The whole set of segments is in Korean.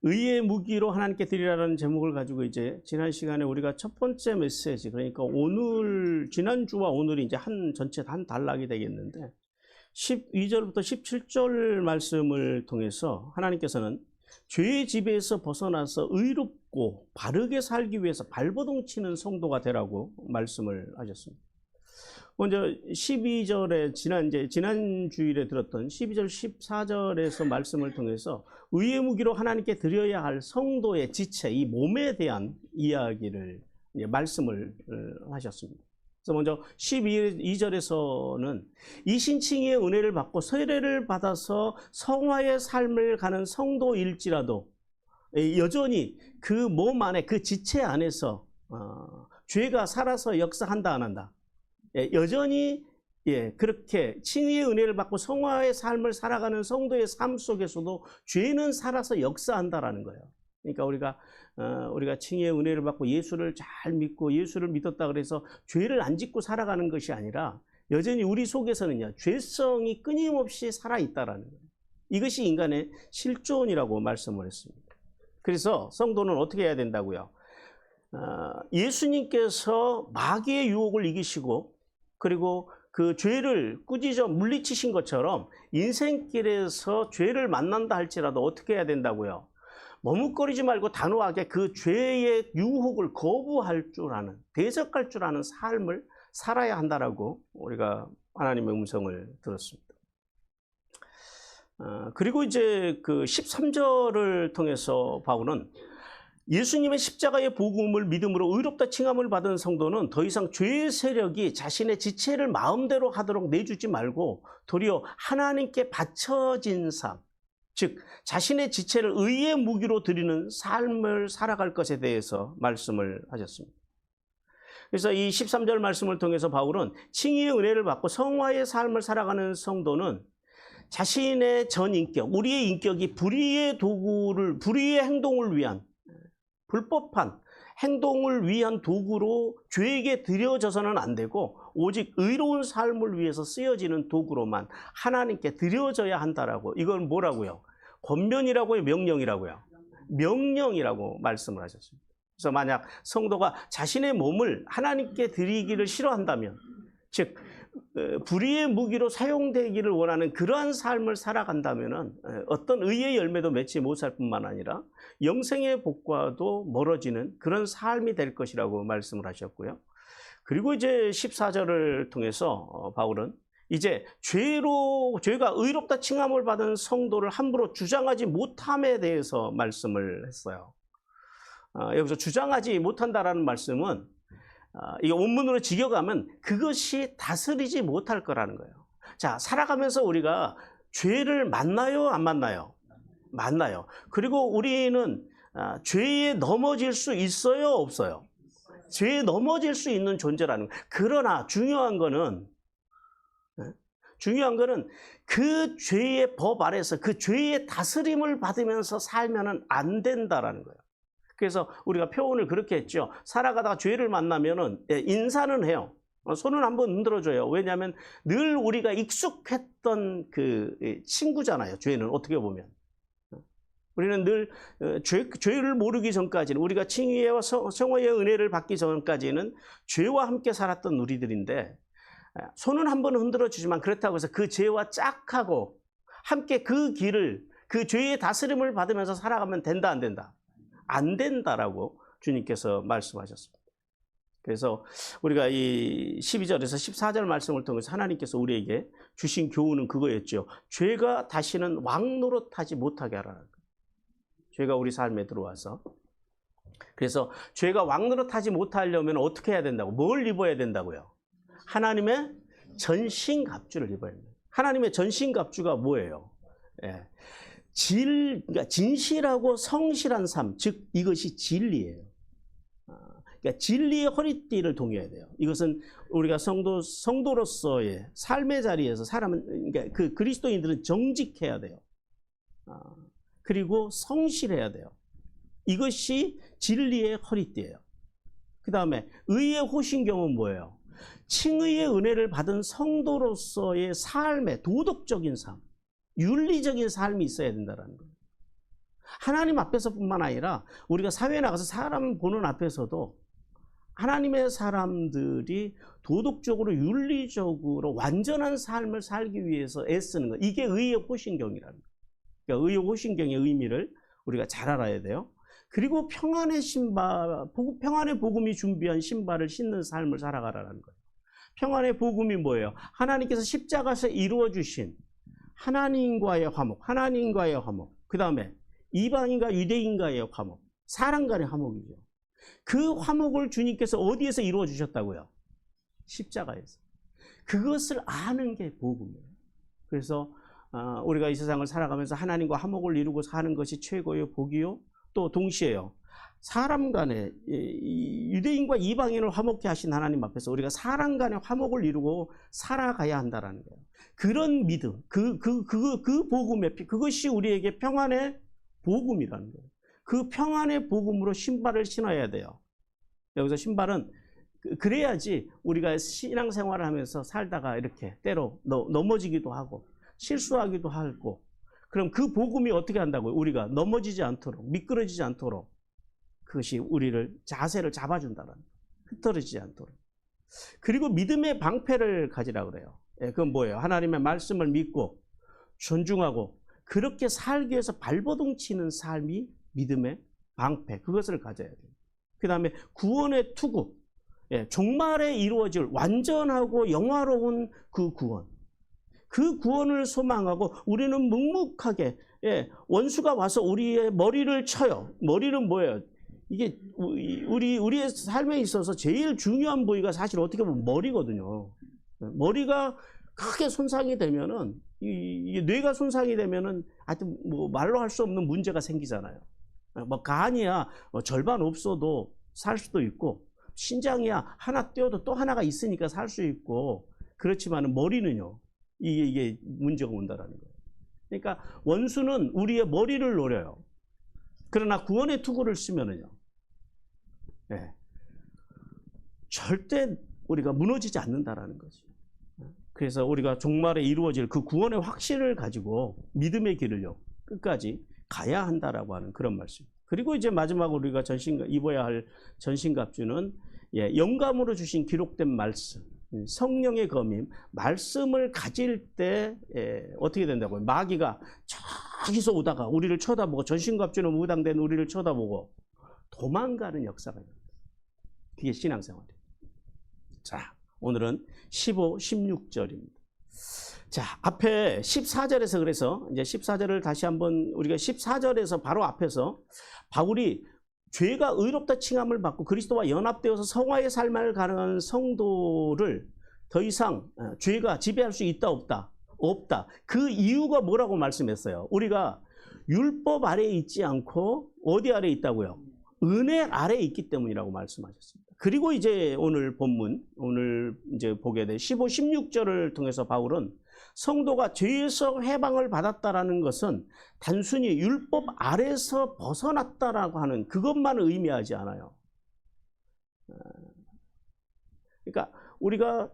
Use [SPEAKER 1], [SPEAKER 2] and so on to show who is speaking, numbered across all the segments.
[SPEAKER 1] 의의 무기로 하나님께 드리라는 제목을 가지고 이제 지난 시간에 우리가 첫 번째 메시지, 그러니까 오늘, 지난주와 오늘이 이제 전체 한 단락이 되겠는데 12절부터 17절 말씀을 통해서 하나님께서는 죄의 지배에서 벗어나서 의롭고 바르게 살기 위해서 발버둥 치는 성도가 되라고 말씀을 하셨습니다. 먼저 12절에 지난 주일에 들었던 12절 14절에서 말씀을 통해서 의의 무기로 하나님께 드려야 할 성도의 지체, 이 몸에 대한 이야기를 말씀을 하셨습니다. 그래서 먼저 12절에서는 이신칭의의 은혜를 받고 세례를 받아서 성화의 삶을 가는 성도일지라도 여전히 그 몸 안에, 그 지체 안에서 죄가 살아서 역사한다 안 한다. 여전히 그렇게 칭의의 은혜를 받고 성화의 삶을 살아가는 성도의 삶 속에서도 죄는 살아서 역사한다라는 거예요. 그러니까 우리가 칭의의 은혜를 받고 예수를 잘 믿고 예수를 믿었다 그래서 죄를 안 짓고 살아가는 것이 아니라 여전히 우리 속에서는요, 죄성이 끊임없이 살아있다라는 거예요. 이것이 인간의 실존이라고 말씀을 했습니다. 그래서 성도는 어떻게 해야 된다고요? 예수님께서 마귀의 유혹을 이기시고 그리고 그 죄를 꾸짖어 물리치신 것처럼 인생길에서 죄를 만난다 할지라도 어떻게 해야 된다고요? 머뭇거리지 말고 단호하게 그 죄의 유혹을 거부할 줄 아는, 대적할 줄 아는 삶을 살아야 한다라고 우리가 하나님의 음성을 들었습니다. 그리고 이제 그 13절을 통해서 바울은 예수님의 십자가의 복음을 믿음으로 의롭다 칭함을 받은 성도는 더 이상 죄의 세력이 자신의 지체를 마음대로 하도록 내주지 말고 도리어 하나님께 바쳐진 삶, 즉 자신의 지체를 의의 무기로 드리는 삶을 살아갈 것에 대해서 말씀을 하셨습니다. 그래서 이 13절 말씀을 통해서 바울은 칭의의 은혜를 받고 성화의 삶을 살아가는 성도는 자신의 전 인격, 우리의 인격이 불의의 행동을 위한, 불법한 행동을 위한 도구로 죄에게 드려져서는 안 되고 오직 의로운 삶을 위해서 쓰여지는 도구로만 하나님께 드려져야 한다라고. 이건 뭐라고요? 권면이라고요? 명령이라고요? 명령이라고 말씀을 하셨습니다. 그래서 만약 성도가 자신의 몸을 하나님께 드리기를 싫어한다면, 즉 불의의 무기로 사용되기를 원하는 그러한 삶을 살아간다면 어떤 의의 열매도 맺지 못할 뿐만 아니라 영생의 복과도 멀어지는 그런 삶이 될 것이라고 말씀을 하셨고요. 그리고 이제 14절을 통해서 바울은 이제 죄가 의롭다 칭함을 받은 성도를 함부로 주장하지 못함에 대해서 말씀을 했어요. 여기서 주장하지 못한다라는 말씀은 이 원문으로 직역하면 그것이 다스리지 못할 거라는 거예요. 자, 살아가면서 우리가 죄를 만나요, 안 만나요? 만나요. 그리고 우리는 죄에 넘어질 수 있어요, 없어요? 죄에 넘어질 수 있는 존재라는 거예요. 그러나 중요한 거는 그 죄의 법 아래서 그 죄의 다스림을 받으면서 살면은 안 된다라는 거예요. 그래서 우리가 표현을 그렇게 했죠. 살아가다가 죄를 만나면은 인사는 해요. 손을 한번 흔들어줘요. 왜냐하면 늘 우리가 익숙했던 그 친구잖아요. 죄는 어떻게 보면. 우리는 늘 죄를 모르기 전까지는, 우리가 칭의와 성화의 은혜를 받기 전까지는 죄와 함께 살았던 우리들인데 손은 한번 흔들어주지만 그렇다고 해서 그 죄와 짝하고 함께 그 길을, 그 죄의 다스림을 받으면서 살아가면 된다, 안 된다? 안 된다라고 주님께서 말씀하셨습니다. 그래서 우리가 이 12절에서 14절 말씀을 통해서 하나님께서 우리에게 주신 교훈은 그거였죠. 죄가 다시는 왕노릇하지 못하게 하라는 거예요. 죄가 우리 삶에 들어와서. 그래서 죄가 왕노릇하지 못하려면 어떻게 해야 된다고? 뭘 입어야 된다고요? 하나님의 전신갑주를 입어야 됩니다. 하나님의 전신갑주가 뭐예요? 그러니까 진실하고 성실한 삶, 즉 이것이 진리예요. 그러니까 진리의 허리띠를 동여야 돼요. 이것은 우리가 성도로서의 삶의 자리에서 그러니까 그 그리스도인들은 정직해야 돼요. 그리고 성실해야 돼요. 이것이 진리의 허리띠예요. 그 다음에 의의 호신경은 뭐예요? 칭의의 은혜를 받은 성도로서의 삶의 도덕적인 삶, 윤리적인 삶이 있어야 된다는 거예요. 하나님 앞에서뿐만 아니라 우리가 사회에 나가서 사람 보는 앞에서도 하나님의 사람들이 도덕적으로 윤리적으로 완전한 삶을 살기 위해서 애쓰는 것. 이게 의의 호신경이라는 거예요. 그러니까 의의 호신경의 의미를 우리가 잘 알아야 돼요. 그리고 평안의 신발, 평안의 복음이 준비한 신발을 신는 삶을 살아가라는 거예요. 평안의 복음이 뭐예요? 하나님께서 십자가에서 이루어 주신 하나님과의 화목, 하나님과의 화목. 그 다음에 이방인과 유대인과의 화목, 사람 간의 화목이죠. 그 화목을 주님께서 어디에서 이루어 주셨다고요? 십자가에서. 그것을 아는 게 복음이에요. 그래서 우리가 이 세상을 살아가면서 하나님과 화목을 이루고 사는 것이 최고의 복이요. 또 동시에요. 사람 간에 유대인과 이방인을 화목케 하신 하나님 앞에서 우리가 사람 간의 화목을 이루고 살아가야 한다는 거예요. 그런 믿음, 그 복음의 그것이 우리에게 평안의 복음이라는 거예요. 그 평안의 복음으로 신발을 신어야 돼요. 여기서 신발은 그래야지 우리가 신앙생활을 하면서 살다가 이렇게 때로 넘어지기도 하고 실수하기도 하고, 그럼 그 복음이 어떻게 한다고요? 우리가 넘어지지 않도록, 미끄러지지 않도록 그것이 우리를 자세를 잡아준다는 거예요. 흐트러지지 않도록. 그리고 믿음의 방패를 가지라고 그래요. 그건 뭐예요? 하나님의 말씀을 믿고 존중하고 그렇게 살기 위해서 발버둥 치는 삶이 믿음의 방패, 그것을 가져야 돼요. 그 다음에 구원의 투구, 종말에 이루어질 완전하고 영화로운 그 구원, 그 구원을 소망하고 우리는 묵묵하게, 원수가 와서 우리의 머리를 쳐요. 머리는 뭐예요? 이게 우리의 삶에 있어서 제일 중요한 부위가 사실 어떻게 보면 머리거든요. 머리가 크게 손상이 되면은, 이게 뇌가 손상이 되면은 하여튼 뭐 말로 할 수 없는 문제가 생기잖아요. 뭐 간이야 절반 없어도 살 수도 있고, 신장이야 하나 떼어도 또 하나가 있으니까 살 수 있고, 그렇지만은 머리는요, 이게 문제가 온다라는 거예요. 그러니까 원수는 우리의 머리를 노려요. 그러나 구원의 투구를 쓰면은요, 절대 우리가 무너지지 않는다라는 거죠. 그래서 우리가 종말에 이루어질 그 구원의 확신을 가지고 믿음의 길을요 끝까지 가야 한다라고 하는 그런 말씀. 그리고 이제 마지막으로 우리가 입어야 할 전신갑주는 영감으로 주신 기록된 말씀, 성령의 검임, 말씀을 가질 때 어떻게 된다고요? 마귀가 저기서 오다가 우리를 쳐다보고, 전신갑주는 무당된 우리를 쳐다보고 도망가는 역사가 있습니다. 그게 신앙생활이에요. 자, 오늘은 15, 16절입니다. 자, 앞에 14절에서 그래서 이제 14절을 다시 한번 우리가 14절에서 바로 앞에서 바울이 죄가 의롭다 칭함을 받고 그리스도와 연합되어서 성화의 삶을 가는 성도를 더 이상 죄가 지배할 수 있다 없다? 없다. 그 이유가 뭐라고 말씀했어요? 우리가 율법 아래에 있지 않고 어디 아래에 있다고요? 은혜 아래에 있기 때문이라고 말씀하셨습니다. 그리고 이제 오늘 본문, 오늘 이제 보게 될 15, 16절을 통해서 바울은 성도가 죄에서 해방을 받았다라는 것은 단순히 율법 아래에서 벗어났다라고 하는 그것만 의미하지 않아요. 그러니까 우리가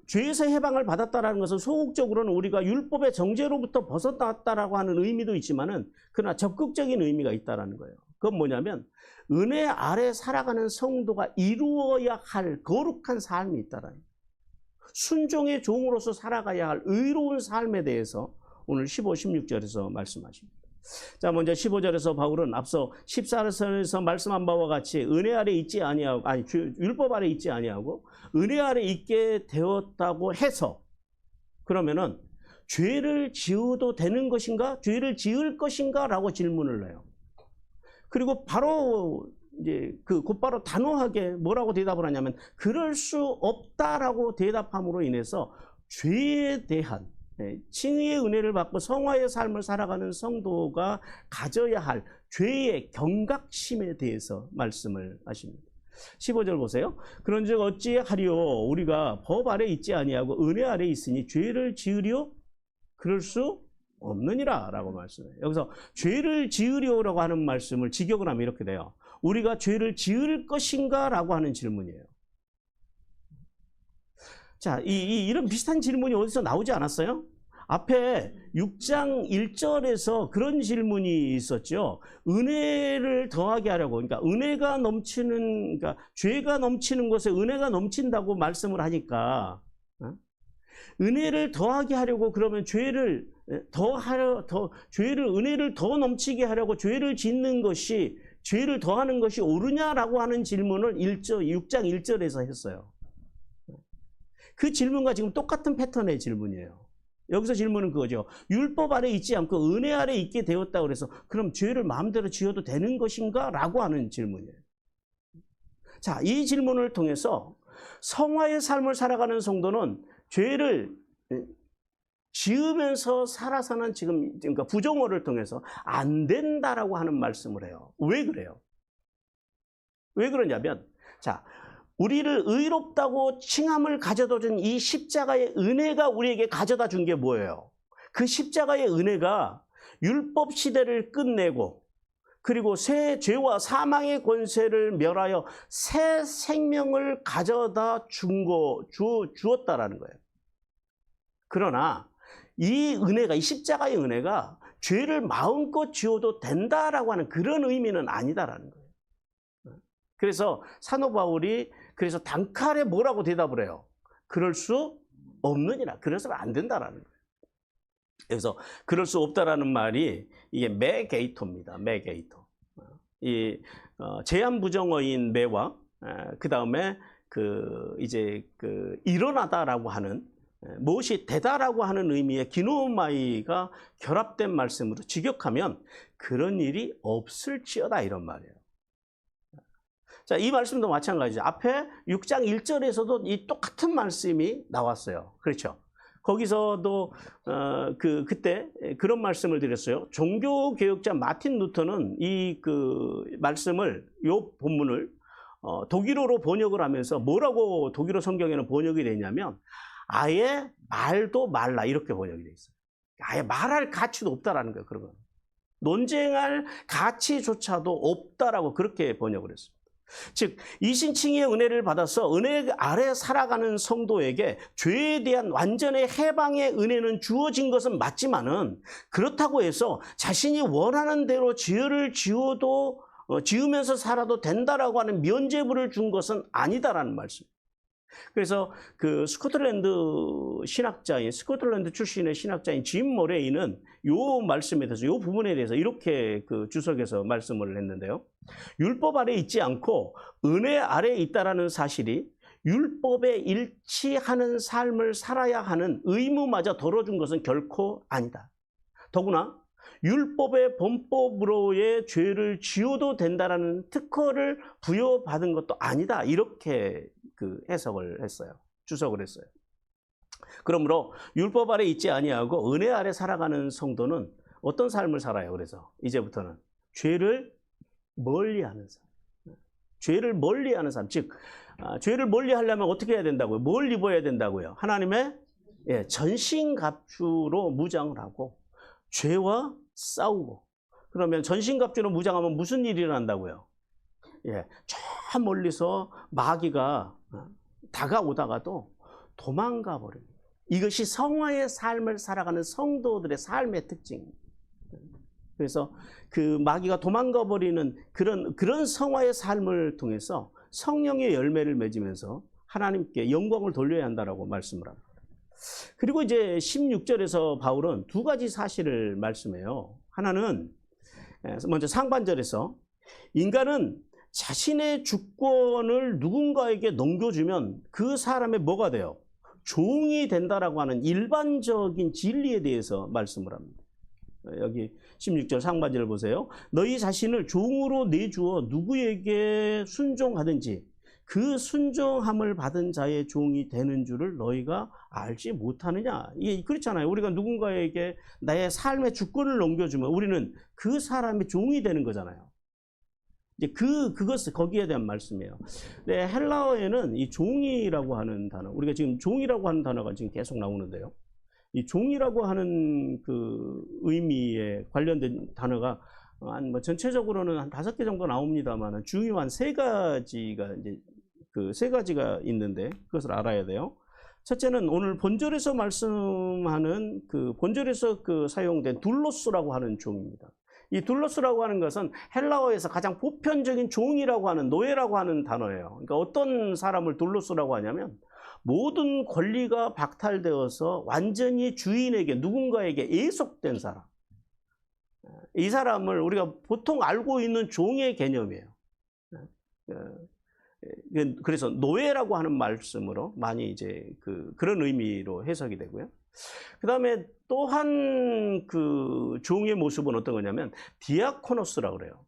[SPEAKER 1] 죄에서 해방을 받았다라는 것은 소극적으로는 우리가 율법의 정죄로부터 벗어났다라고 하는 의미도 있지만은, 그러나 적극적인 의미가 있다라는 거예요. 그건 뭐냐면 은혜 아래 살아가는 성도가 이루어야 할 거룩한 삶이 있다라는 거예요. 순종의 종으로서 살아가야 할 의로운 삶에 대해서 오늘 15, 16절에서 말씀하십니다. 자, 먼저 15절에서 바울은 앞서 14절에서 말씀한 바와 같이 은혜 아래 있지 아니하고, 율법 아래 있지 아니하고 은혜 아래 있게 되었다고 해서, 그러면은 죄를 지어도 되는 것인가? 죄를 지을 것인가? 라고 질문을 해요. 그리고 바로 이제 곧바로 단호하게 뭐라고 대답을 하냐면 그럴 수 없다라고 대답함으로 인해서 죄에 대한 칭의의 은혜를 받고 성화의 삶을 살아가는 성도가 가져야 할 죄의 경각심에 대해서 말씀을 하십니다. 15절 보세요. 그런즉 어찌하리요? 우리가 법 아래 있지 아니하고 은혜 아래 있으니 죄를 지으려? 그럴 수 없느니라 라고 말씀해요. 여기서 죄를 지으려고 하는 말씀을 직역을 하면 이렇게 돼요. 우리가 죄를 지을 것인가? 라고 하는 질문이에요. 자, 이런 비슷한 질문이 어디서 나오지 않았어요? 앞에 6장 1절에서 그런 질문이 있었죠. 은혜를 더하게 하려고, 그러니까 은혜가 넘치는, 그러니까 죄가 넘치는 곳에 은혜가 넘친다고 말씀을 하니까, 은혜를 더하게 하려고 그러면 죄를 은혜를 더 넘치게 하려고 죄를 짓는 것이, 죄를 더하는 것이 옳으냐라고 하는 질문을 6장 1절에서 했어요. 그 질문과 지금 똑같은 패턴의 질문이에요. 여기서 질문은 그거죠. 율법 아래 있지 않고 은혜 아래 있게 되었다고 그래서 그럼 죄를 마음대로 지어도 되는 것인가? 라고 하는 질문이에요. 자, 이 질문을 통해서 성화의 삶을 살아가는 성도는 죄를 지으면서 살아서는 지금, 그러니까 부정어를 통해서 안 된다라고 하는 말씀을 해요. 왜 그래요? 왜 그러냐면, 자, 우리를 의롭다고 칭함을 가져다 준 이 십자가의 은혜가 우리에게 가져다 준 게 뭐예요? 그 십자가의 은혜가 율법 시대를 끝내고, 그리고 새 죄와 사망의 권세를 멸하여 새 생명을 가져다 주었다라는 거예요. 그러나 이 은혜가, 이 십자가의 은혜가 죄를 마음껏 지어도 된다라고 하는 그런 의미는 아니다라는 거예요. 그래서 사도 바울이 그래서 단칼에 뭐라고 대답을 해요? 그럴 수 없느니라. 그래서는 안 된다라는 거예요. 그래서 그럴 수 없다라는 말이 이게 매게이토입니다. 매게이토. 이 제한 부정어인 매와 그 다음에 이제 일어나다라고 하는, 무엇이 되다라고 하는 의미의 기노마이가 결합된 말씀으로 직역하면 그런 일이 없을지어다 이런 말이에요. 자, 이 말씀도 마찬가지죠. 앞에 6장 1절에서도 이 똑같은 말씀이 나왔어요. 그렇죠? 거기서도 그때 그런 말씀을 드렸어요. 종교개혁자 마틴 루터는 이 말씀을, 요 본문을 독일어로 번역을 하면서 뭐라고 독일어 성경에는 번역이 되냐면 아예 말도 말라 이렇게 번역이 돼 있어요. 아예 말할 가치도 없다라는 거예요. 그런 건 논쟁할 가치조차도 없다라고 그렇게 번역을 했습니다. 즉 이신칭의 은혜를 받아서 은혜 아래 살아가는 성도에게 죄에 대한 완전의 해방의 은혜는 주어진 것은 맞지만은, 그렇다고 해서 자신이 원하는 대로 죄를 지으면서 살아도 된다라고 하는 면죄부를 준 것은 아니다라는 말씀. 그래서 스코틀랜드 출신의 신학자인 짐 모레이는 요 말씀에 대해서, 요 부분에 대해서 이렇게 주석에서 말씀을 했는데요. 율법 아래 있지 않고 은혜 아래 있다라는 사실이 율법에 일치하는 삶을 살아야 하는 의무마저 덜어준 것은 결코 아니다. 더구나 율법의 범법으로의 죄를 지어도 된다라는 특허를 부여받은 것도 아니다. 이렇게 해석을 했어요. 주석을 했어요. 그러므로 율법 아래 있지 아니하고 은혜 아래 살아가는 성도는 어떤 삶을 살아요? 그래서 이제부터는 죄를 멀리하는 삶. 죄를 멀리하는 삶. 즉 죄를 멀리하려면 어떻게 해야 된다고요? 뭘 입어야 된다고요? 하나님의 전신갑주로 무장을 하고 죄와 싸우고. 그러면 전신갑주로 무장하면 무슨 일이 일어난다고요? 저 멀리서 마귀가 다가오다가도 도망가 버립니다. 이것이 성화의 삶을 살아가는 성도들의 삶의 특징입니다. 그래서 마귀가 도망가 버리는 그런 성화의 삶을 통해서 성령의 열매를 맺으면서 하나님께 영광을 돌려야 한다라고 말씀을 합니다. 그리고 이제 16절에서 바울은 두 가지 사실을 말씀해요. 하나는 먼저 상반절에서 인간은 자신의 주권을 누군가에게 넘겨주면 그 사람의 뭐가 돼요? 종이 된다라고 하는 일반적인 진리에 대해서 말씀을 합니다. 여기 16절 상반절을 보세요. 너희 자신을 종으로 내주어 누구에게 순종하든지 그 순종함을 받은 자의 종이 되는 줄을 너희가 알지 못하느냐. 이게 그렇잖아요. 우리가 누군가에게 나의 삶의 주권을 넘겨주면 우리는 그 사람의 종이 되는 거잖아요. 이제 그것을 거기에 대한 말씀이에요. 네, 헬라어에는 이 종이라고 하는 단어, 우리가 지금 종이라고 하는 단어가 지금 계속 나오는데요. 이 종이라고 하는 의미에 관련된 단어가 전체적으로는 한 5개 정도 나옵니다만 중요한 3가지가 이제 세 가지가 있는데 그것을 알아야 돼요. 첫째는 오늘 본절에서 말씀하는 본절에서 사용된 둘로스라고 하는 종입니다. 이 둘로스라고 하는 것은 헬라어에서 가장 보편적인 종이라고 하는 노예라고 하는 단어예요. 그러니까 어떤 사람을 둘로스라고 하냐면 모든 권리가 박탈되어서 완전히 주인에게 누군가에게 예속된 사람. 이 사람을 우리가 보통 알고 있는 종의 개념이에요. 그래서 노예라고 하는 말씀으로 많이 이제 그런 의미로 해석이 되고요. 그 다음에 또한 종의 모습은 어떤 거냐면 디아코노스라고 그래요.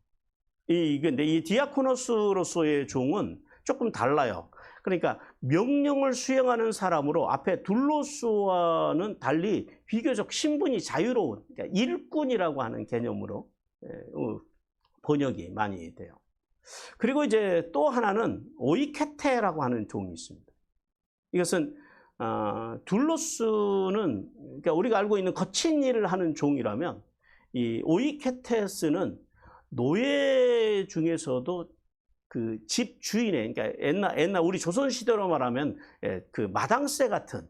[SPEAKER 1] 근데 이 디아코노스로서의 종은 조금 달라요. 그러니까 명령을 수행하는 사람으로 앞에 둘로스와는 달리 비교적 신분이 자유로운, 그러니까 일꾼이라고 하는 개념으로 번역이 많이 돼요. 그리고 이제 또 하나는 오이케테라고 하는 종이 있습니다. 이것은 둘로스는 그러니까 우리가 알고 있는 거친 일을 하는 종이라면 이 오이케테스는 노예 중에서도 집 주인의, 그러니까 옛날 우리 조선 시대로 말하면 마당새 같은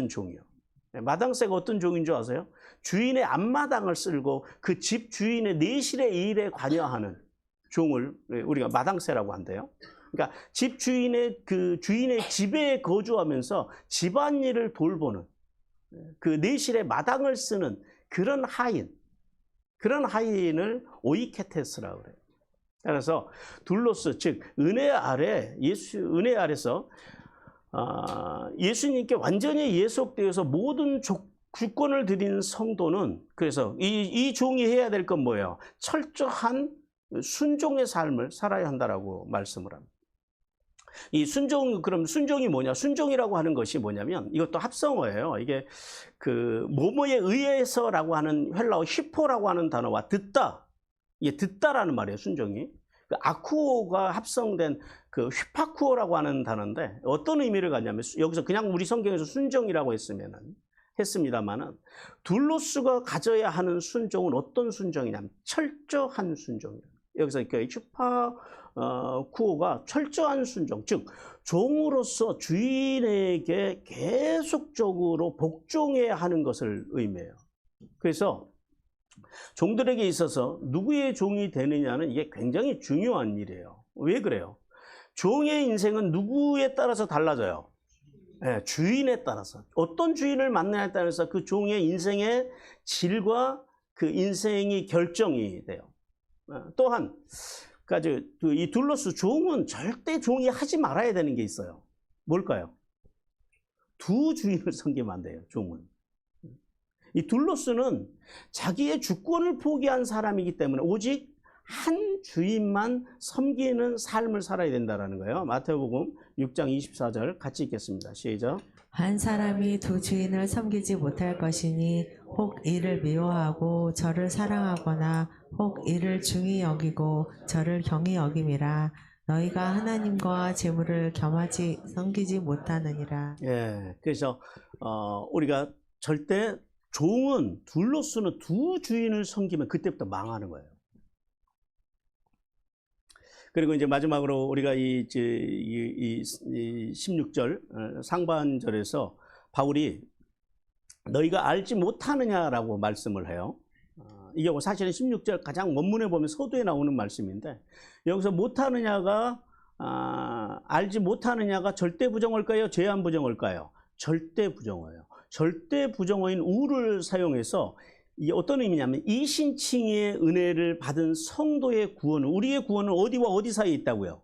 [SPEAKER 1] 종이요. 마당새가 어떤 종인 줄 아세요? 주인의 앞마당을 쓸고 그 집 주인의 내실의 일에 관여하는 종을 우리가 마당새라고 한대요. 그러니까 집 주인의 주인의 집에 거주하면서 집안일을 돌보는 내실의 마당을 쓰는 그런 하인을 오이케테스라고 그래요. 그래서 둘로스, 즉 은혜 아래서 예수님께 완전히 예속되어서 모든 주권을 드린 성도는, 그래서 이 종이 해야 될 건 뭐예요? 철저한 순종의 삶을 살아야 한다라고 말씀을 합니다. 그럼 순종이 뭐냐? 순종이라고 하는 것이 뭐냐면 이것도 합성어예요. 이게 뭐뭐에 의해서라고 하는 헬라어 히포라고 하는 단어와 이게 듣다라는 말이에요, 순종이. 아쿠오가 합성된 휘파쿠오라고 하는 단어인데 어떤 의미를 갖냐면 여기서 그냥 우리 성경에서 순종이라고 했습니다만은 둘로스가 가져야 하는 순종은 어떤 순종이냐면 철저한 순종이에요. 여기서 휘파쿠오가 철저한 순종, 즉 종으로서 주인에게 계속적으로 복종해야 하는 것을 의미해요. 그래서 종들에게 있어서 누구의 종이 되느냐는 이게 굉장히 중요한 일이에요. 왜 그래요? 종의 인생은 누구에 따라서 달라져요? 네, 주인에 따라서. 어떤 주인을 만나냐에 따라서 그 종의 인생의 질과 그 인생이 결정이 돼요. 또한 이 둘로스 종은 절대 종이 하지 말아야 되는 게 있어요. 뭘까요? 두 주인을 섬기면 안 돼요, 종은. 이 둘로스는 자기의 주권을 포기한 사람이기 때문에 오직 한 주인만 섬기는 삶을 살아야 된다는 거예요. 마태복음 6장 24절 같이 읽겠습니다. 시작.
[SPEAKER 2] 한 사람이 두 주인을 섬기지 못할 것이니 혹 이를 미워하고 저를 사랑하거나 혹 이를 중히 여기고 저를 경히 여김이라. 너희가 하나님과 재물을 겸하지 섬기지 못하느니라.
[SPEAKER 1] 예, 그래서 우리가 절대 둘로스는 두 주인을 섬기면 그때부터 망하는 거예요. 그리고 이제 마지막으로 우리가 이 16절 상반절에서 바울이 너희가 알지 못하느냐라고 말씀을 해요. 이게 사실은 16절 가장 원문에 보면 서두에 나오는 말씀인데 여기서 못하느냐가 알지 못하느냐가 절대 부정어일까요? 제한 부정어일까요? 절대 부정어예요. 절대 부정어인 우를 사용해서 이게 어떤 의미냐면 이신칭의 은혜를 받은 성도의 구원은, 우리의 구원은 어디와 어디 사이에 있다고요?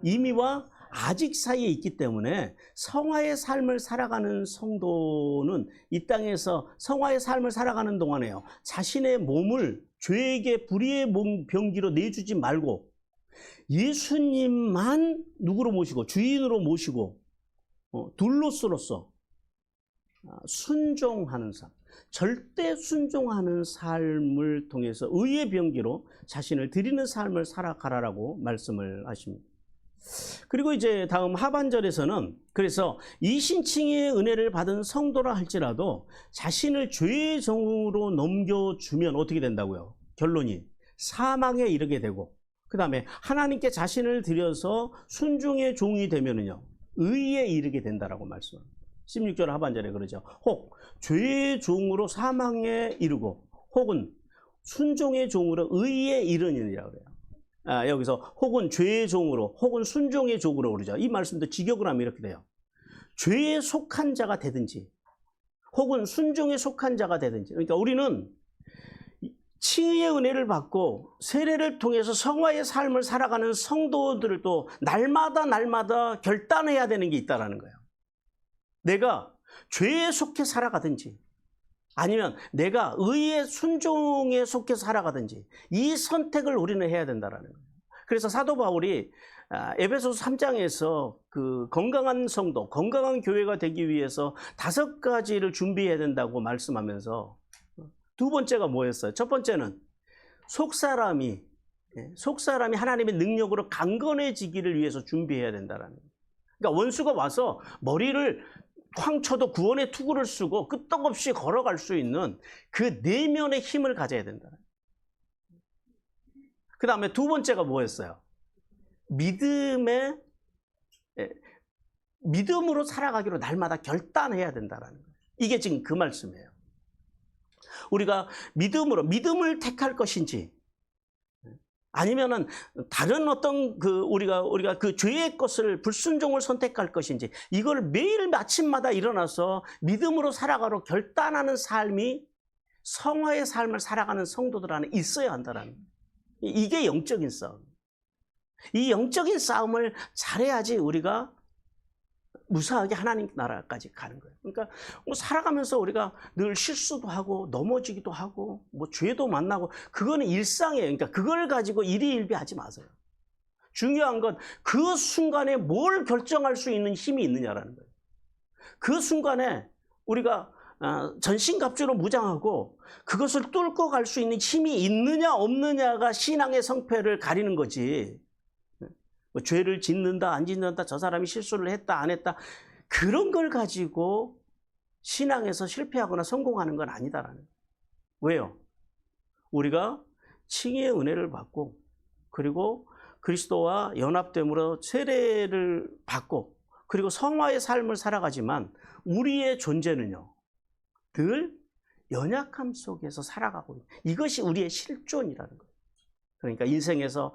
[SPEAKER 1] 이미와 아직 사이에 있기 때문에 성화의 삶을 살아가는 성도는 이 땅에서 성화의 삶을 살아가는 동안에요, 자신의 몸을 죄에게 불의의 병기로 내주지 말고 예수님만 누구로 모시고 주인으로 모시고 둘로스로서 순종하는 삶, 절대 순종하는 삶을 통해서 의의 병기로 자신을 드리는 삶을 살아가라라고 말씀을 하십니다. 그리고 이제 다음 하반절에서는 그래서 이신칭의 은혜를 받은 성도라 할지라도 자신을 죄의 종으로 넘겨주면 어떻게 된다고요? 결론이 사망에 이르게 되고, 그 다음에 하나님께 자신을 드려서 순종의 종이 되면은요, 의에 이르게 된다라고 말씀합니다. 16절 하반절에 그러죠. 혹 죄의 종으로 사망에 이르고 혹은 순종의 종으로 의에 이르느니라 그래요. 여기서 혹은 죄의 종으로 혹은 순종의 종으로 그러죠. 이 말씀도 직역을 하면 이렇게 돼요. 죄에 속한 자가 되든지 혹은 순종에 속한 자가 되든지. 그러니까 우리는 칭의의 은혜를 받고 세례를 통해서 성화의 삶을 살아가는 성도들도 날마다 결단해야 되는 게 있다는 거예요. 내가 죄에 속해 살아가든지 아니면 내가 의의 순종에 속해 살아가든지 이 선택을 우리는 해야 된다는 거예요. 그래서 사도 바울이 에베소서 3장에서 그 건강한 성도, 건강한 교회가 되기 위해서 5가지를 준비해야 된다고 말씀하면서 두 번째가 뭐였어요? 첫 번째는 속사람이 하나님의 능력으로 강건해지기를 위해서 준비해야 된다는 거예요. 그러니까 원수가 와서 머리를 쾅 쳐도 구원의 투구를 쓰고 끄떡없이 걸어갈 수 있는 그 내면의 힘을 가져야 된다. 그 다음에 두 번째가 뭐였어요? 믿음으로 살아가기로 날마다 결단해야 된다는 거예요. 이게 지금 그 말씀이에요. 우리가 믿음을 택할 것인지 아니면은 다른 어떤 우리가 그 죄의 것을 불순종을 선택할 것인지 이걸 매일 아침마다 일어나서 믿음으로 살아가로 결단하는 삶이 성화의 삶을 살아가는 성도들 안에 있어야 한다는 거예요. 이게 영적인 싸움. 이 영적인 싸움을 잘해야지 우리가 무사하게 하나님 나라까지 가는 거예요. 그러니까 살아가면서 우리가 늘 실수도 하고 넘어지기도 하고 죄도 만나고 그거는 일상이에요. 그러니까 그걸 가지고 일희일비하지 마세요. 중요한 건 그 순간에 뭘 결정할 수 있는 힘이 있느냐라는 거예요. 그 순간에 우리가 전신갑주로 무장하고 그것을 뚫고 갈 수 있는 힘이 있느냐 없느냐가 신앙의 성패를 가리는 거지. 죄를 짓는다 안 짓는다 저 사람이 실수를 했다 안 했다 그런 걸 가지고 신앙에서 실패하거나 성공하는 건 아니다라는 거예요. 왜요? 우리가 칭의의 은혜를 받고 그리고 그리스도와 연합됨으로 세례를 받고 그리고 성화의 삶을 살아가지만 우리의 존재는요 늘 연약함 속에서 살아가고 있는 이것이 우리의 실존이라는 거예요. 그러니까 인생에서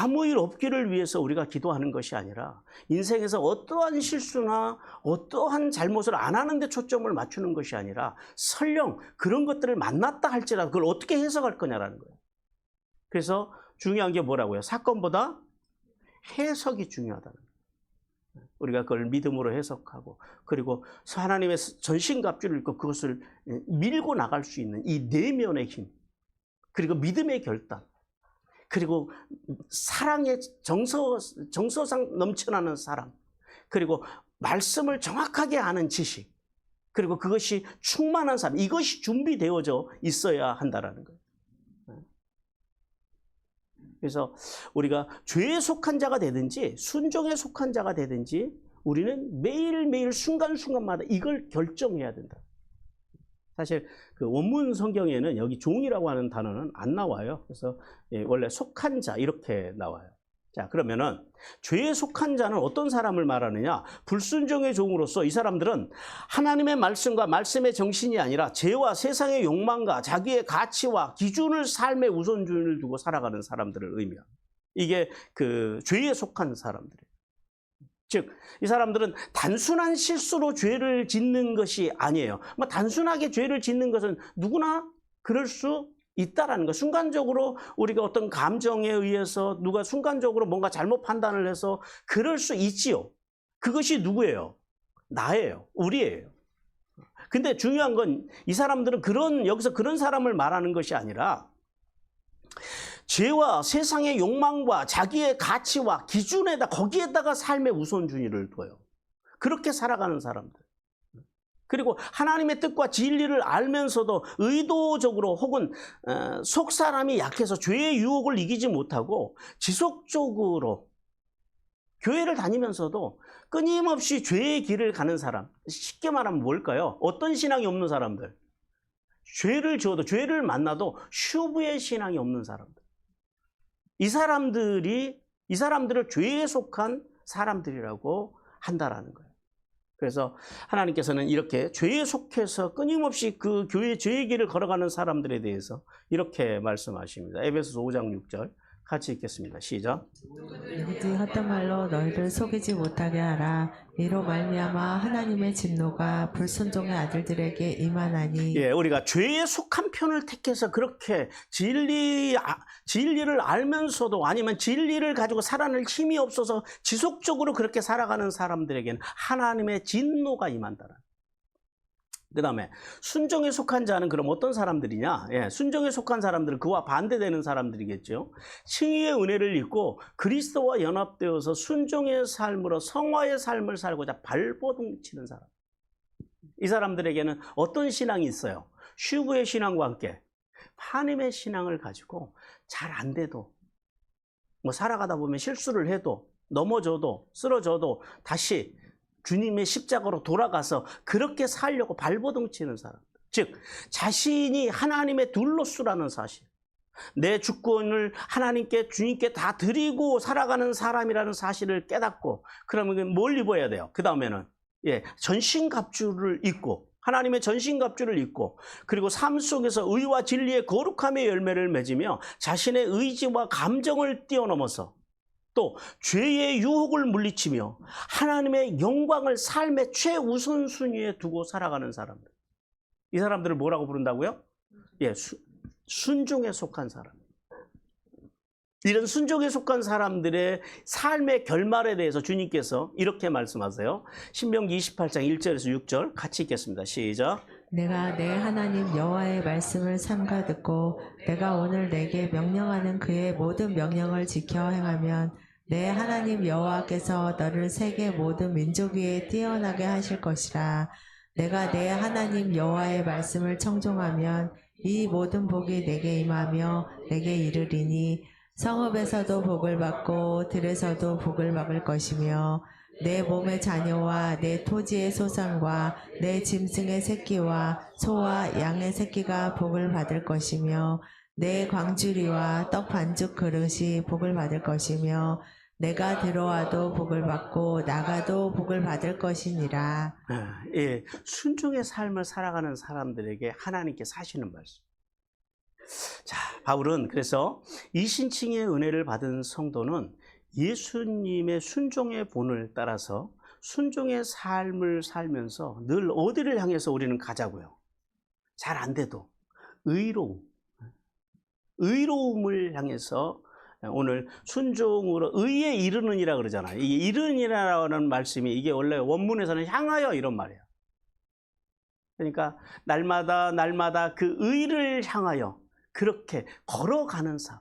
[SPEAKER 1] 아무 일 없기를 위해서 우리가 기도하는 것이 아니라 인생에서 어떠한 실수나 어떠한 잘못을 안 하는 데 초점을 맞추는 것이 아니라 설령 그런 것들을 만났다 할지라도 그걸 어떻게 해석할 거냐라는 거예요. 그래서 중요한 게 뭐라고요? 사건보다 해석이 중요하다는 거예요. 우리가 그걸 믿음으로 해석하고 그리고 하나님의 전신갑주를 입고 그것을 밀고 나갈 수 있는 이 내면의 힘 그리고 믿음의 결단 그리고 사랑의 정서상 넘쳐나는 사랑 그리고 말씀을 정확하게 아는 지식 그리고 그것이 충만한 삶 이것이 준비되어져 있어야 한다는 거예요. 그래서 우리가 죄에 속한 자가 되든지 순종에 속한 자가 되든지 우리는 매일매일 순간순간마다 이걸 결정해야 된다. 사실 그 원문 성경에는 여기 종이라고 하는 단어는 안 나와요. 그래서 원래 속한 자 이렇게 나와요. 자, 그러면은 죄에 속한 자는 어떤 사람을 말하느냐? 불순종의 종으로서 이 사람들은 하나님의 말씀과 말씀의 정신이 아니라 죄와 세상의 욕망과 자기의 가치와 기준을 삶의 우선순위를 두고 살아가는 사람들을 의미합니다. 이게 그 죄에 속한 사람들이에요. 즉, 이 사람들은 단순한 실수로 죄를 짓는 것이 아니에요. 단순하게 죄를 짓는 것은 누구나 그럴 수 있다라는 거. 순간적으로 우리가 어떤 감정에 의해서 누가 순간적으로 뭔가 잘못 판단을 해서 그럴 수 있지요. 그것이 누구예요? 나예요. 우리예요. 근데 중요한 건 이 사람들은 여기서 그런 사람을 말하는 것이 아니라 죄와 세상의 욕망과 자기의 가치와 기준에다 거기에다가 삶의 우선순위를 둬요. 그렇게 살아가는 사람들. 그리고 하나님의 뜻과 진리를 알면서도 의도적으로 혹은 속사람이 약해서 죄의 유혹을 이기지 못하고 지속적으로 교회를 다니면서도 끊임없이 죄의 길을 가는 사람. 쉽게 말하면 뭘까요? 어떤 신앙이 없는 사람들? 죄를 지어도 죄를 만나도 슈브의 신앙이 없는 사람들. 이 사람들을 죄에 속한 사람들이라고 한다라는 거예요. 그래서 하나님께서는 이렇게 죄에 속해서 끊임없이 그 교회 죄의 길을 걸어가는 사람들에 대해서 이렇게 말씀하십니다. 에베소서 5장 6절 같이 읽겠습니다. 시작.
[SPEAKER 2] 누구든지 헛된 말로 너희를 속이지 못하게 하라. 이로 말미암아 하나님의 진노가 불순종의 아들들에게 임하나니.
[SPEAKER 1] 예, 우리가 죄에 속한 편을 택해서 그렇게 진리를 알면서도 아니면 진리를 가지고 살아낼 힘이 없어서 지속적으로 그렇게 살아가는 사람들에게는 하나님의 진노가 임한다라. 그 다음에 순종에 속한 자는 그럼 어떤 사람들이냐? 예, 순종에 속한 사람들은 그와 반대되는 사람들이겠죠. 칭의의 은혜를 입고 그리스도와 연합되어서 순종의 삶으로 성화의 삶을 살고자 발버둥치는 사람. 이 사람들에게는 어떤 신앙이 있어요? 슈브의 신앙과 함께 하나님의 신앙을 가지고 잘 안 돼도 살아가다 보면 실수를 해도 넘어져도 쓰러져도 다시 주님의 십자가로 돌아가서 그렇게 살려고 발버둥치는 사람. 즉 자신이 하나님의 둘로스라는 사실, 내 주권을 하나님께 주님께 다 드리고 살아가는 사람이라는 사실을 깨닫고, 그러면 뭘 입어야 돼요? 그 다음에는 전신갑주를 입고, 하나님의 전신갑주를 입고, 그리고 삶 속에서 의와 진리의 거룩함의 열매를 맺으며 자신의 의지와 감정을 뛰어넘어서 또 죄의 유혹을 물리치며 하나님의 영광을 삶의 최우선순위에 두고 살아가는 사람들. 이 사람들을 뭐라고 부른다고요? 순종에 속한 사람. 이런 순종에 속한 사람들의 삶의 결말에 대해서 주님께서 이렇게 말씀하세요. 신명기 28장 1절에서 6절 같이 읽겠습니다. 시작.
[SPEAKER 2] 내가 내 하나님 여호와의 말씀을 삼가 듣고 내가 오늘 내게 명령하는 그의 모든 명령을 지켜 행하면 내 하나님 여호와께서 너를 세계 모든 민족 위에 뛰어나게 하실 것이라. 내가 내 하나님 여호와의 말씀을 청종하면 이 모든 복이 내게 임하며 내게 이르리니 성읍에서도 복을 받고 들에서도 복을 받을 것이며 내 몸의 자녀와 내 토지의 소산과 내 짐승의 새끼와 소와 양의 새끼가 복을 받을 것이며 내 광주리와 떡 반죽 그릇이 복을 받을 것이며 내가 들어와도 복을 받고 나가도 복을 받을 것이니라.
[SPEAKER 1] 순종의 삶을 살아가는 사람들에게 하나님께서 하시는 말씀. 자, 바울은 그래서 이신칭의 은혜를 받은 성도는 예수님의 순종의 본을 따라서 순종의 삶을 살면서 늘 어디를 향해서 우리는 가자고요? 잘 안 돼도 의로움을 향해서 오늘 순종으로 의에 이르는이라 그러잖아요. 이 이르는이라는 말씀이 이게 원래 원문에서는 향하여 이런 말이에요. 그러니까 날마다 그 의를 향하여 그렇게 걸어가는 삶,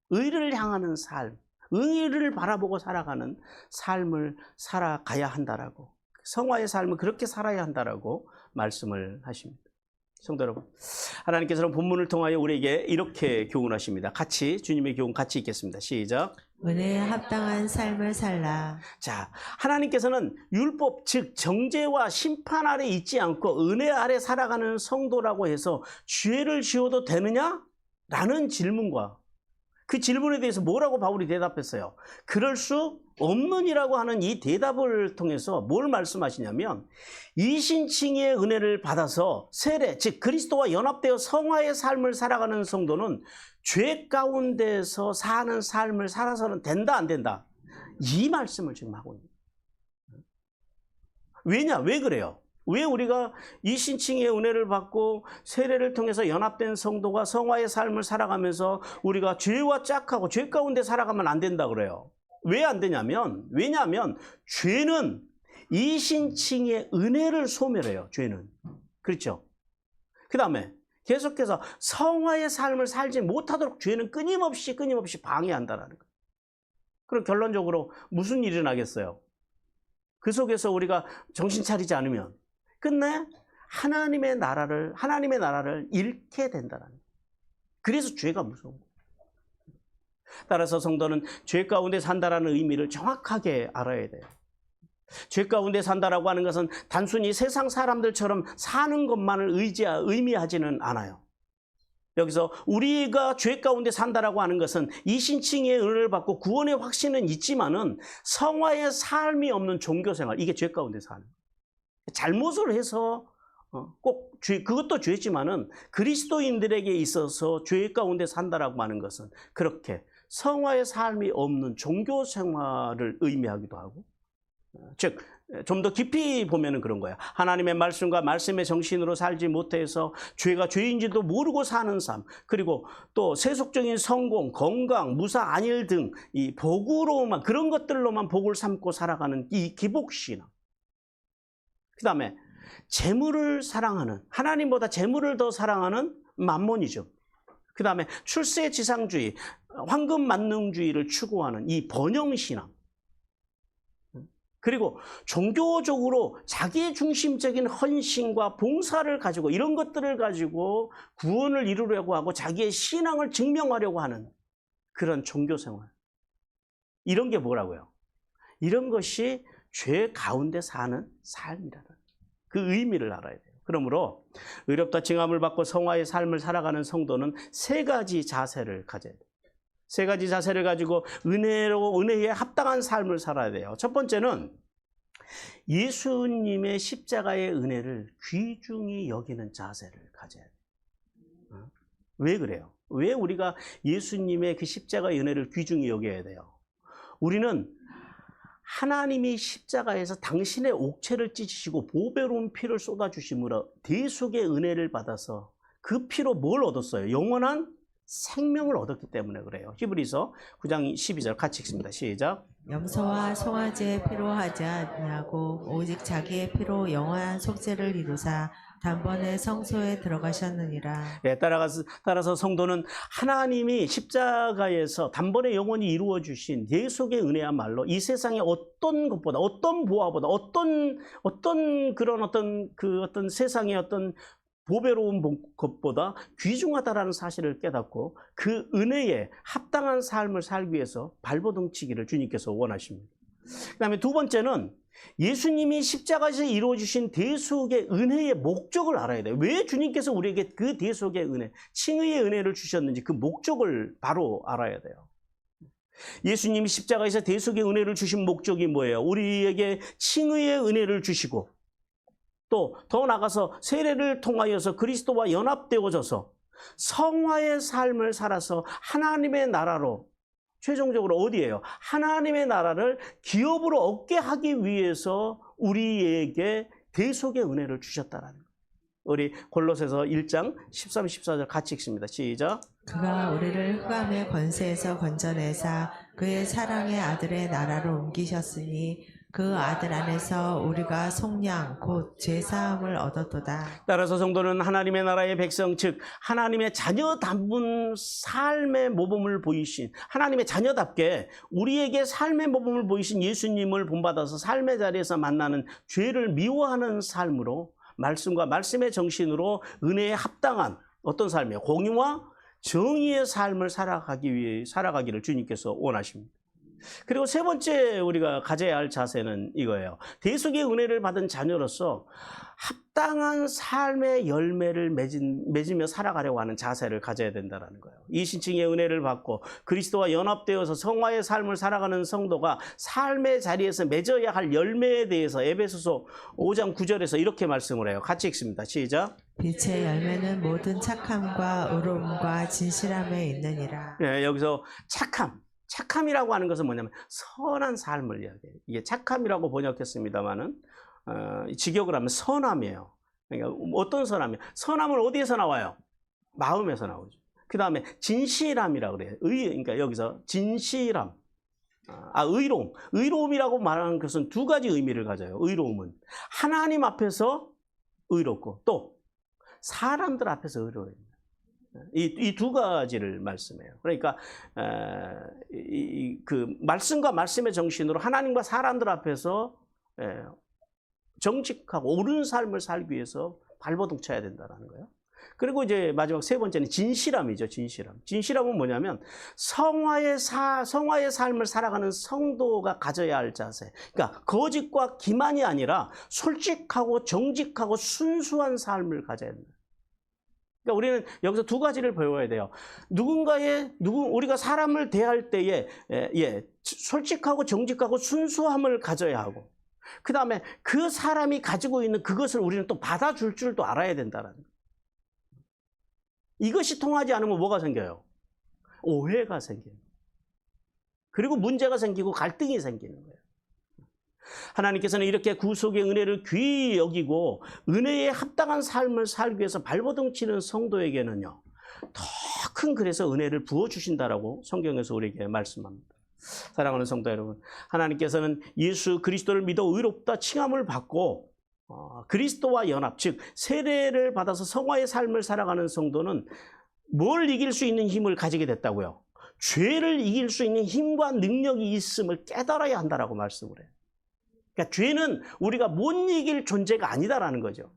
[SPEAKER 1] 의를 향하는 삶, 의를 바라보고 살아가는 삶을 살아가야 한다라고, 성화의 삶을 그렇게 살아야 한다라고 말씀을 하십니다. 성도 여러분, 하나님께서는 본문을 통하여 우리에게 이렇게 교훈하십니다. 같이 주님의 교훈 같이 읽겠습니다. 시작.
[SPEAKER 2] 은혜에 합당한 삶을 살라.
[SPEAKER 1] 자, 하나님께서는 율법 즉 정죄와 심판 아래 있지 않고 은혜 아래 살아가는 성도라고 해서 죄를 지어도 되느냐? 라는 질문과 그 질문에 대해서 뭐라고 바울이 대답했어요? 그럴 수 없느니라고 하는 이 대답을 통해서 뭘 말씀하시냐면, 이신칭의 은혜를 받아서 세례 즉 그리스도와 연합되어 성화의 삶을 살아가는 성도는 죄 가운데서 사는 삶을 살아서는 된다 안 된다, 이 말씀을 지금 하고 있는 거예요. 왜 그래요? 왜 우리가 이신칭의 은혜를 받고 세례를 통해서 연합된 성도가 성화의 삶을 살아가면서 우리가 죄와 짝하고 죄 가운데 살아가면 안 된다 그래요? 왜 안 되냐면, 왜냐하면 죄는 이신칭의 은혜를 소멸해요. 죄는. 그렇죠? 그 다음에 계속해서 성화의 삶을 살지 못하도록 죄는 끊임없이 방해한다는 거예요. 그럼 결론적으로 무슨 일이 나겠어요? 그 속에서 우리가 정신 차리지 않으면 끝내 하나님의 나라를 잃게 된다는 거예요. 그래서 죄가 무서운 거예요. 따라서 성도는 죄 가운데 산다라는 의미를 정확하게 알아야 돼요. 죄 가운데 산다라고 하는 것은 단순히 세상 사람들처럼 사는 것만을 의미하지는 않아요. 여기서 우리가 죄 가운데 산다라고 하는 것은 이신칭의 은혜를 받고 구원의 확신은 있지만은 성화의 삶이 없는 종교생활, 이게 죄 가운데 사는. 잘못을 해서 꼭 그것도 죄지만은 그리스도인들에게 있어서 죄 가운데 산다라고 하는 것은 그렇게 성화의 삶이 없는 종교생활을 의미하기도 하고, 즉 좀 더 깊이 보면은 그런 거야. 하나님의 말씀과 말씀의 정신으로 살지 못해서 죄가 죄인지도 모르고 사는 삶, 그리고 또 세속적인 성공, 건강, 무사, 안일 등 이 복으로만, 그런 것들로만 복을 삼고 살아가는 이 기복신앙. 그 다음에 재물을 사랑하는, 하나님보다 재물을 더 사랑하는 만몬이죠. 그 다음에 출세지상주의, 황금만능주의를 추구하는 이 번영신앙. 그리고 종교적으로 자기중심적인 헌신과 봉사를 가지고, 이런 것들을 가지고 구원을 이루려고 하고 자기의 신앙을 증명하려고 하는 그런 종교생활. 이런 게 뭐라고요? 이런 것이 죄 가운데 사는 삶이라는 그 의미를 알아야 돼요. 그러므로 의롭다 칭함을 받고 성화의 삶을 살아가는 성도는 세 가지 자세를 가져야 돼요. 세 가지 자세를 가지고 은혜에 합당한 삶을 살아야 돼요. 첫 번째는 예수님의 십자가의 은혜를 귀중히 여기는 자세를 가져야 돼요. 왜 그래요? 왜 우리가 예수님의 그 십자가의 은혜를 귀중히 여겨야 돼요? 우리는 하나님이 십자가에서 당신의 옥체를 찢으시고 보배로운 피를 쏟아주심으로 대속의 은혜를 받아서 그 피로 뭘 얻었어요? 영원한 생명을 얻었기 때문에 그래요. 히브리서 9장 12절 같이 읽습니다. 시작.
[SPEAKER 2] 염소와 송아지의 피로 하지 아니하고 오직 자기의 피로 영원한 속죄를 이루사 단번에 성소에 들어가셨느니라.
[SPEAKER 1] 예, 따라서 성도는 하나님이 십자가에서 단번에 영원히 이루어 주신 대속의 은혜야말로 이 세상의 어떤 것보다, 어떤 보화보다, 어떤 세상의 어떤 보배로운 것보다 귀중하다라는 사실을 깨닫고 그 은혜에 합당한 삶을 살기 위해서 발버둥치기를 주님께서 원하십니다. 그 다음에 두 번째는 예수님이 십자가에서 이루어주신 대속의 은혜의 목적을 알아야 돼요. 왜 주님께서 우리에게 그 대속의 은혜, 칭의의 은혜를 주셨는지 그 목적을 바로 알아야 돼요. 예수님이 십자가에서 대속의 은혜를 주신 목적이 뭐예요? 우리에게 칭의의 은혜를 주시고 또 더 나아가서 세례를 통하여서 그리스도와 연합되어져서 성화의 삶을 살아서 하나님의 나라로, 최종적으로 어디예요? 하나님의 나라를 기업으로 얻게 하기 위해서 우리에게 대속의 은혜를 주셨다라는 거예요. 우리 골로새서 1장 13, 14절 같이 읽습니다. 시작.
[SPEAKER 2] 그가 우리를 흑암의 권세에서 건져내사 그의 사랑의 아들의 나라로 옮기셨으니 그 아들 안에서 우리가 속량 곧 죄사함을 얻었도다.
[SPEAKER 1] 따라서 성도는 하나님의 나라의 백성, 즉 하나님의 자녀답은 삶의 모범을 보이신, 하나님의 자녀답게 우리에게 삶의 모범을 보이신 예수님을 본받아서 삶의 자리에서 만나는 죄를 미워하는 삶으로, 말씀과 말씀의 정신으로 은혜에 합당한 어떤 삶이에요? 공의와 정의의 삶을 살아가기를 주님께서 원하십니다. 그리고 세 번째 우리가 가져야 할 자세는 이거예요. 대속의 은혜를 받은 자녀로서 합당한 삶의 열매를 맺으며 살아가려고 하는 자세를 가져야 된다는 거예요. 이 신칭의 은혜를 받고 그리스도와 연합되어서 성화의 삶을 살아가는 성도가 삶의 자리에서 맺어야 할 열매에 대해서 에베소서 5장 9절에서 이렇게 말씀을 해요. 같이 읽습니다. 시작.
[SPEAKER 2] 빛의 열매는 모든 착함과 의로움과 진실함에 있느니라.
[SPEAKER 1] 네, 여기서 착함이라고 하는 것은 뭐냐면 선한 삶을 이야기해요. 이게 착함이라고 번역했습니다만은 직역을 하면 선함이에요. 그러니까 어떤 선함이에요? 선함은 어디에서 나와요? 마음에서 나오죠. 그 다음에 진실함이라고 그래요. 그러니까 여기서 진실함, 의로움. 의로움이라고 말하는 것은 두 가지 의미를 가져요. 의로움은 하나님 앞에서 의롭고 또 사람들 앞에서 의로워요. 이 두 가지를 말씀해요. 그러니까 그 말씀과 말씀의 정신으로 하나님과 사람들 앞에서 정직하고 옳은 삶을 살기 위해서 발버둥 쳐야 된다는 거예요. 그리고 이제 마지막 세 번째는 진실함이죠. 진실함은 뭐냐면 성화의 삶을 살아가는 성도가 가져야 할 자세. 그러니까 거짓과 기만이 아니라 솔직하고 정직하고 순수한 삶을 가져야 된다. 그러니까 우리는 여기서 두 가지를 배워야 돼요. 우리가 사람을 대할 때에 솔직하고 정직하고 순수함을 가져야 하고, 그 다음에 그 사람이 가지고 있는 그것을 우리는 또 받아줄 줄도 알아야 된다는 거예요. 이것이 통하지 않으면 뭐가 생겨요? 오해가 생겨요. 그리고 문제가 생기고 갈등이 생기는 거예요. 하나님께서는 이렇게 구속의 은혜를 귀히 여기고 은혜에 합당한 삶을 살기 위해서 발버둥 치는 성도에게는요, 더 큰 그래서 은혜를 부어주신다라고 성경에서 우리에게 말씀합니다. 사랑하는 성도 여러분, 하나님께서는 예수 그리스도를 믿어 의롭다 칭함을 받고 그리스도와 연합, 즉 세례를 받아서 성화의 삶을 살아가는 성도는 뭘 이길 수 있는 힘을 가지게 됐다고요? 죄를 이길 수 있는 힘과 능력이 있음을 깨달아야 한다라고 말씀을 해요. 그러니까 죄는 우리가 못 이길 존재가 아니다라는 거죠.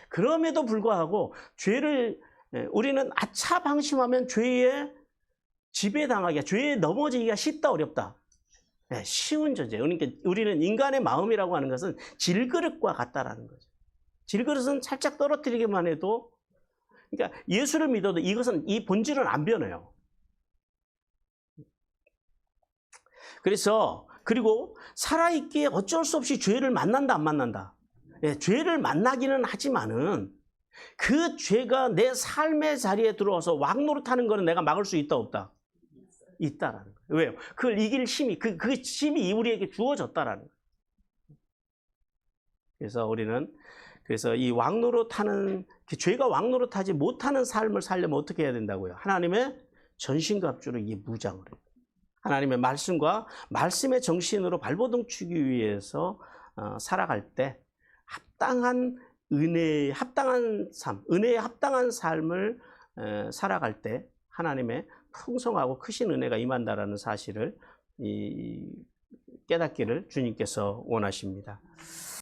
[SPEAKER 1] 그럼에도 불구하고 우리는 아차 방심하면 죄에 지배당하기가, 죄에 넘어지기가 쉽다 어렵다? 쉬운 존재. 그러니까 우리는 인간의 마음이라고 하는 것은 질그릇과 같다라는 거죠. 질그릇은 살짝 떨어뜨리기만 해도, 그러니까 예수를 믿어도 이 본질은 안 변해요. 그리고 살아있기에 어쩔 수 없이 죄를 만난다 안 만난다? 죄를 만나기는 하지만은 그 죄가 내 삶의 자리에 들어와서 왕노릇하는 거는 내가 막을 수 있다 없다? 있다라는 거예요. 왜요? 그걸 이길 힘이, 그 힘이 우리에게 주어졌다라는 거예요. 그래서 우리는 이 왕노릇하는, 죄가 왕노릇하지 못하는 삶을 살려면 어떻게 해야 된다고요? 하나님의 전신갑주로 이 무장을 해요. 하나님의 말씀과 말씀의 정신으로 발버둥 치기 위해서 살아갈 때 합당한 은혜에 합당한 삶을 살아갈 때 하나님의 풍성하고 크신 은혜가 임한다라는 사실을 깨닫기를 주님께서 원하십니다.